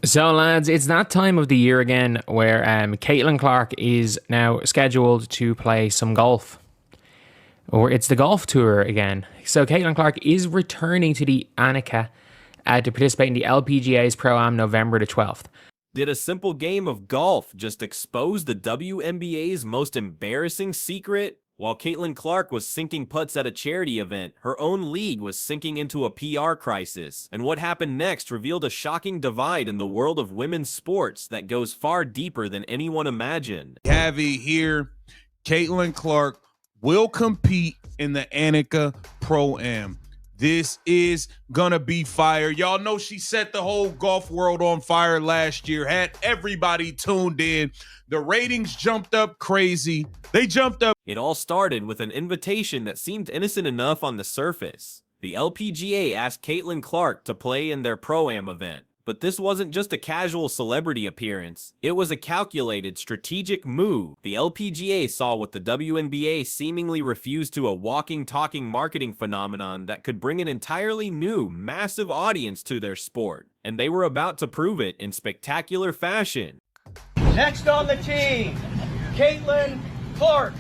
So, lads, it's that time of the year again where Caitlyn Clark is now scheduled to play some golf. Or it's the golf tour again. So, Caitlyn Clark is returning to the Annika to participate in the LPGA's ProAm November the 12th. Did a simple game of golf just expose the WNBA's most embarrassing secret? While Caitlyn Clark was sinking putts at a charity event, her own league was sinking into a PR crisis. And what happened next revealed a shocking divide in the world of women's sports that goes far deeper than anyone imagined. Have it here. Caitlyn Clark will compete in the Annika ProAm. This is gonna be fire. Y'all know she set the whole golf world on fire last year, had everybody tuned in. The ratings jumped up crazy. They jumped up. It all started with an invitation that seemed innocent enough on the surface. The LPGA asked Caitlyn Clark to play in their Pro-Am event. But this wasn't just a casual celebrity appearance. It was a calculated, strategic move. The LPGA saw what the WNBA seemingly refused to, a walking, talking marketing phenomenon that could bring an entirely new, massive audience to their sport. And they were about to prove it in spectacular fashion. Next on the team, Caitlyn Clark.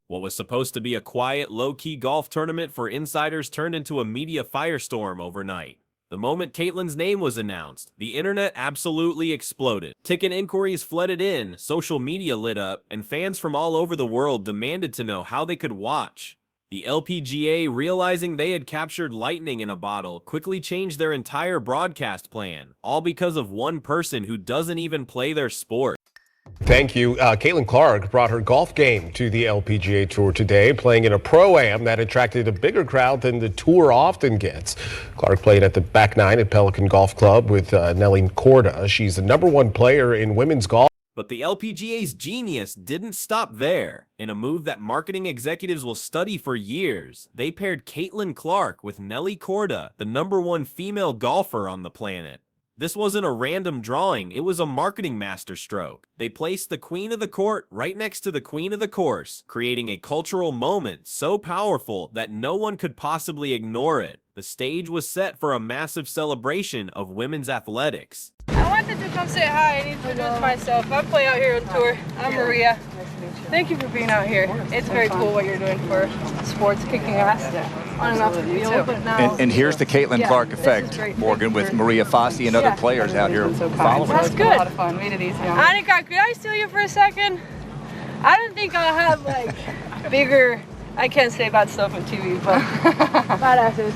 What was supposed to be a quiet, low-key golf tournament for insiders turned into a media firestorm overnight. The moment Caitlyn's name was announced, the internet absolutely exploded. Ticket inquiries flooded in, social media lit up, and fans from all over the world demanded to know how they could watch. The LPGA, realizing they had captured lightning in a bottle, quickly changed their entire broadcast plan, all because of one person who doesn't even play their sport. Thank you. Caitlyn Clark brought her golf game to the LPGA Tour today, playing in a Pro-Am that attracted a bigger crowd than the tour often gets. Clark played at the back nine at Pelican Golf Club with Nelly Korda. She's the #1 player in women's golf. But the LPGA's genius didn't stop there. In a move that marketing executives will study for years, they paired Caitlyn Clark with Nelly Korda, the #1 female golfer on the planet. This wasn't a random drawing, it was a marketing masterstroke. They placed the queen of the court right next to the queen of the course, creating a cultural moment so powerful that no one could possibly ignore it. The stage was set for a massive celebration of women's athletics. I wanted to come say hi and introduce myself. I play out here on tour. I'm Maria. Thank you for being out here. It's very cool what you're doing for sports, kicking ass on and off the field. But now, and here's the Caitlyn Clark effect, Morgan, with Maria Fassi and other players out here following. That's good. A lot of fun. Made it easy. Annika, could I steal you for a second? I don't think I'll have like bigger. I can't say bad stuff on TV, but badasses.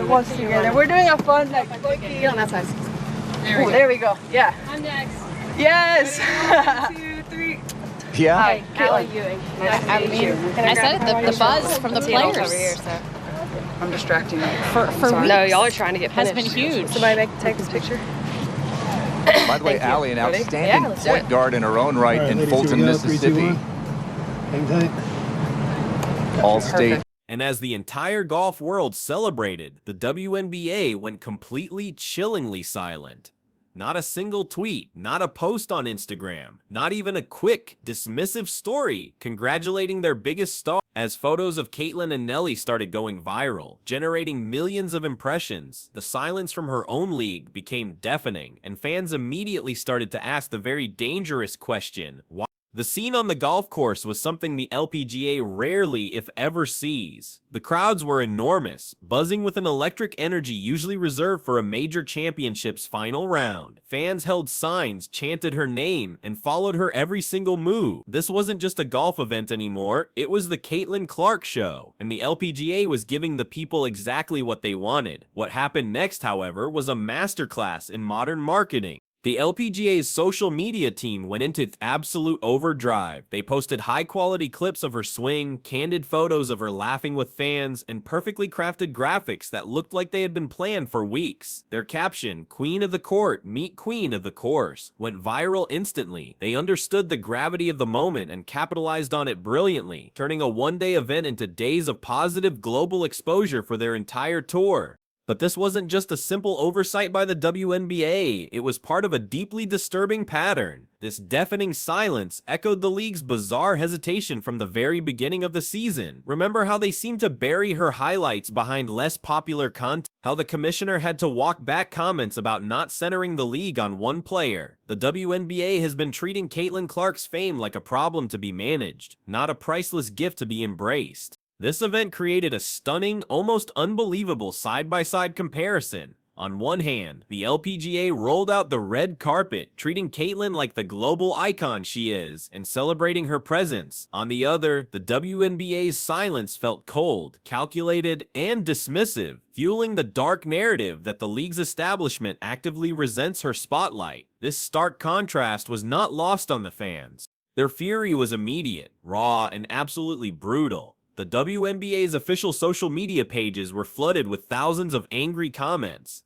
Once together, we're doing a fun like. Get on that side. There we go. Yeah. I'm next. Yes. 1, 2, 3. Yeah. Hi, Caitlyn. Ewing. Nice to meet you. I said it, the buzz from the players Over here, so I'm distracting you. for weeks No, y'all are trying to get has finished. been huge. Somebody take this picture. By the way, Allie, an outstanding Yeah, let's do point it. guard in her own right in Fulton, Mississippi. All-state. And as the entire golf world celebrated, the WNBA went completely chillingly silent. Not a single tweet, not a post on Instagram, not even a quick, dismissive story congratulating their biggest star. As photos of Caitlyn and Nelly started going viral, generating millions of impressions, the silence from her own league became deafening, and fans immediately started to ask the very dangerous question, why? The scene on the golf course was something the LPGA rarely, if ever, sees. The crowds were enormous, buzzing with an electric energy usually reserved for a major championship's final round. Fans held signs, chanted her name, and followed her every single move. This wasn't just a golf event anymore, it was the Caitlyn Clark show, and the LPGA was giving the people exactly what they wanted. What happened next, however, was a masterclass in modern marketing. The LPGA's social media team went into absolute overdrive. They posted high-quality clips of her swing, candid photos of her laughing with fans, and perfectly crafted graphics that looked like they had been planned for weeks. Their caption, "Queen of the Court, meet Queen of the Course," went viral instantly. They understood the gravity of the moment and capitalized on it brilliantly, turning a one-day event into days of positive global exposure for their entire tour. But this wasn't just a simple oversight by the WNBA, it was part of a deeply disturbing pattern. This deafening silence echoed the league's bizarre hesitation from the very beginning of the season. Remember how they seemed to bury her highlights behind less popular content? How the commissioner had to walk back comments about not centering the league on one player? The WNBA has been treating Caitlyn Clark's fame like a problem to be managed, not a priceless gift to be embraced. This event created a stunning, almost unbelievable side-by-side comparison. On one hand, the LPGA rolled out the red carpet, treating Caitlyn like the global icon she is, and celebrating her presence. On the other, the WNBA's silence felt cold, calculated, and dismissive, fueling the dark narrative that the league's establishment actively resents her spotlight. This stark contrast was not lost on the fans. Their fury was immediate, raw, and absolutely brutal. The WNBA's official social media pages were flooded with thousands of angry comments.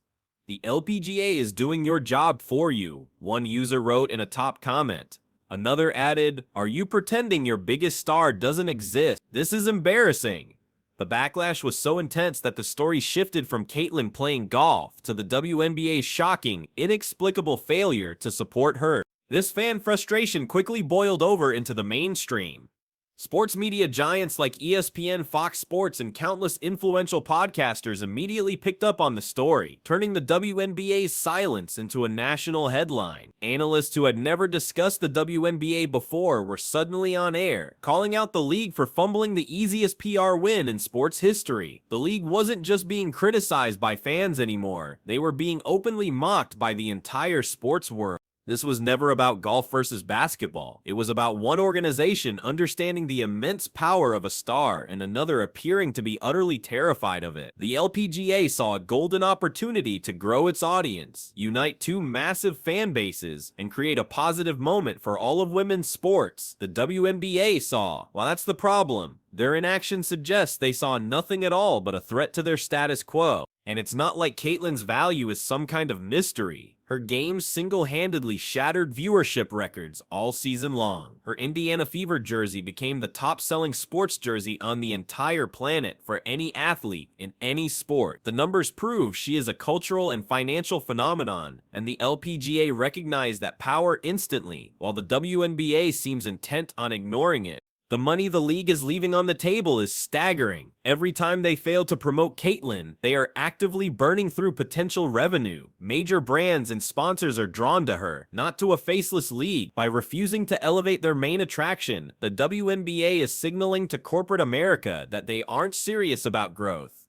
"The LPGA is doing your job for you," one user wrote in a top comment. Another added, "Are you pretending your biggest star doesn't exist? This is embarrassing." The backlash was so intense that the story shifted from Caitlyn playing golf to the WNBA's shocking, inexplicable failure to support her. This fan frustration quickly boiled over into the mainstream. Sports media giants like ESPN, Fox Sports, and countless influential podcasters immediately picked up on the story, turning the WNBA's silence into a national headline. Analysts who had never discussed the WNBA before were suddenly on air, calling out the league for fumbling the easiest PR win in sports history. The league wasn't just being criticized by fans anymore, they were being openly mocked by the entire sports world. This was never about golf versus basketball. It was about one organization understanding the immense power of a star and another appearing to be utterly terrified of it. The LPGA saw a golden opportunity to grow its audience, unite two massive fan bases, and create a positive moment for all of women's sports. The WNBA saw, well, that's the problem. Their inaction suggests they saw nothing at all but a threat to their status quo. And it's not like Caitlyn's value is some kind of mystery. Her games single-handedly shattered viewership records all season long. Her Indiana Fever jersey became the top-selling sports jersey on the entire planet for any athlete in any sport. The numbers prove she is a cultural and financial phenomenon, and the LPGA recognized that power instantly, while the WNBA seems intent on ignoring it. The money the league is leaving on the table is staggering. Every time they fail to promote Caitlyn, they are actively burning through potential revenue. Major brands and sponsors are drawn to her, not to a faceless league. By refusing to elevate their main attraction, the WNBA is signaling to corporate America that they aren't serious about growth.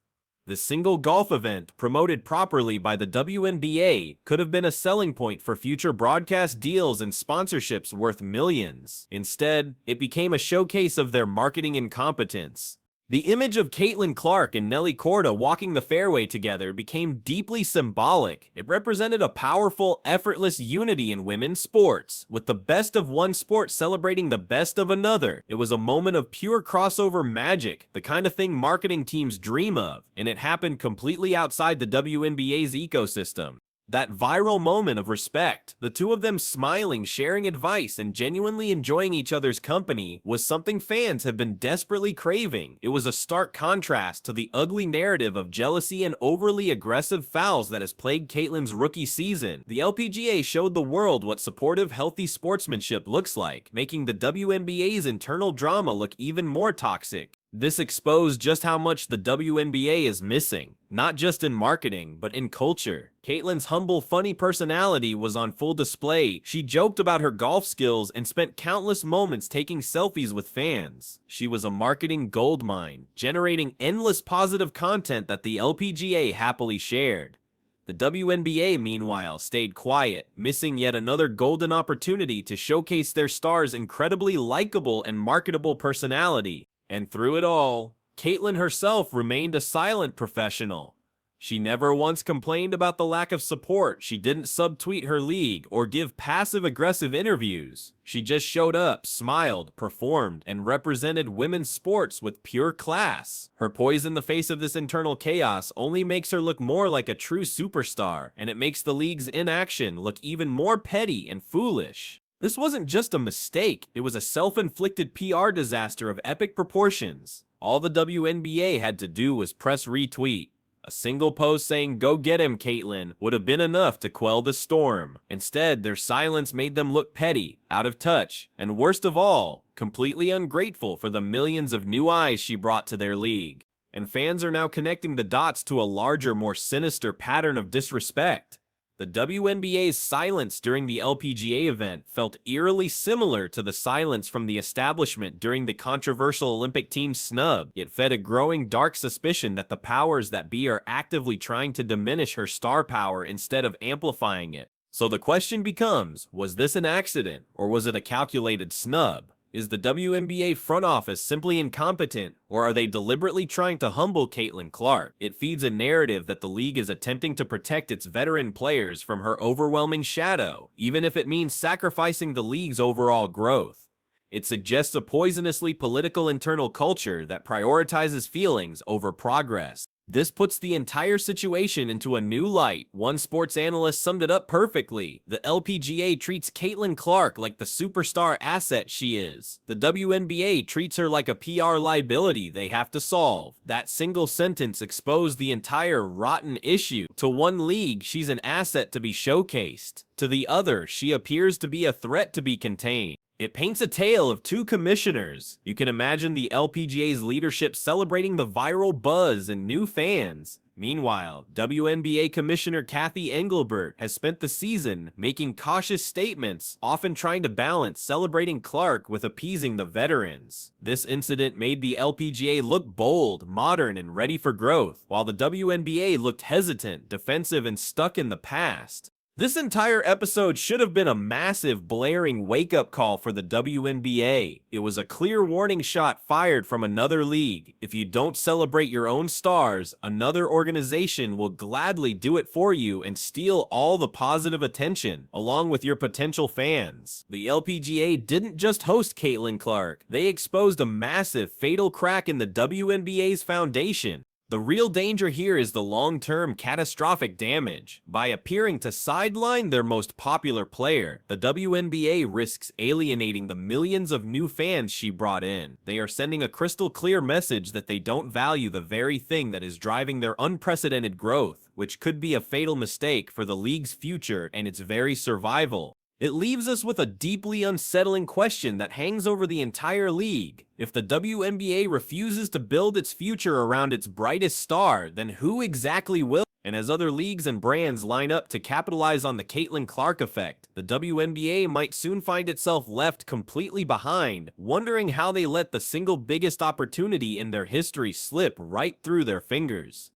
The single golf event, promoted properly by the WNBA, could have been a selling point for future broadcast deals and sponsorships worth millions. Instead, it became a showcase of their marketing incompetence. The image of Caitlyn Clark and Nelly Korda walking the fairway together became deeply symbolic. It represented a powerful, effortless unity in women's sports, with the best of one sport celebrating the best of another. It was a moment of pure crossover magic, the kind of thing marketing teams dream of, and it happened completely outside the WNBA's ecosystem. That viral moment of respect, the two of them smiling, sharing advice, and genuinely enjoying each other's company, was something fans have been desperately craving. It was a stark contrast to the ugly narrative of jealousy and overly aggressive fouls that has plagued Caitlyn's rookie season. The LPGA showed the world what supportive, healthy sportsmanship looks like, making the WNBA's internal drama look even more toxic. This exposed just how much the WNBA is missing, not just in marketing, but in culture. Caitlyn's humble, funny personality was on full display. She joked about her golf skills and spent countless moments taking selfies with fans. She was a marketing goldmine, generating endless positive content that the LPGA happily shared. The WNBA, meanwhile, stayed quiet, missing yet another golden opportunity to showcase their stars' incredibly likable and marketable personality. And through it all, Caitlyn herself remained a silent professional. She never once complained about the lack of support. She didn't subtweet her league or give passive-aggressive interviews. She just showed up, smiled, performed, and represented women's sports with pure class. Her poise in the face of this internal chaos only makes her look more like a true superstar, and it makes the league's inaction look even more petty and foolish. This wasn't just a mistake, it was a self-inflicted PR disaster of epic proportions. All the WNBA had to do was press retweet. A single post saying, "Go get him, Caitlyn," would have been enough to quell the storm. Instead, their silence made them look petty, out of touch, and worst of all, completely ungrateful for the millions of new eyes she brought to their league. And fans are now connecting the dots to a larger, more sinister pattern of disrespect. The WNBA's silence during the LPGA event felt eerily similar to the silence from the establishment during the controversial Olympic team snub. It fed a growing dark suspicion that the powers that be are actively trying to diminish her star power instead of amplifying it. So the question becomes, was this an accident, or was it a calculated snub? Is the WNBA front office simply incompetent, or are they deliberately trying to humble Caitlyn Clark? It feeds a narrative that the league is attempting to protect its veteran players from her overwhelming shadow, even if it means sacrificing the league's overall growth. It suggests a poisonously political internal culture that prioritizes feelings over progress. This puts the entire situation into a new light. One sports analyst summed it up perfectly. The LPGA treats Caitlyn Clark like the superstar asset she is. The WNBA treats her like a PR liability they have to solve. That single sentence exposed the entire rotten issue. To one league, she's an asset to be showcased. To the other, she appears to be a threat to be contained. It paints a tale of two commissioners. You can imagine the LPGA's leadership celebrating the viral buzz and new fans. Meanwhile, WNBA Commissioner Kathy Engelbert has spent the season making cautious statements, often trying to balance celebrating Clark with appeasing the veterans. This incident made the LPGA look bold, modern, and ready for growth, while the WNBA looked hesitant, defensive, and stuck in the past. This entire episode should have been a massive, blaring wake-up call for the WNBA. It was a clear warning shot fired from another league. If you don't celebrate your own stars, another organization will gladly do it for you and steal all the positive attention, along with your potential fans. The LPGA didn't just host Caitlyn Clark. They exposed a massive, fatal crack in the WNBA's foundation. The real danger here is the long-term catastrophic damage. By appearing to sideline their most popular player, the WNBA risks alienating the millions of new fans she brought in. They are sending a crystal clear message that they don't value the very thing that is driving their unprecedented growth, which could be a fatal mistake for the league's future and its very survival. It leaves us with a deeply unsettling question that hangs over the entire league. If the WNBA refuses to build its future around its brightest star, then who exactly will? And as other leagues and brands line up to capitalize on the Caitlyn Clark effect, the WNBA might soon find itself left completely behind, wondering how they let the single biggest opportunity in their history slip right through their fingers.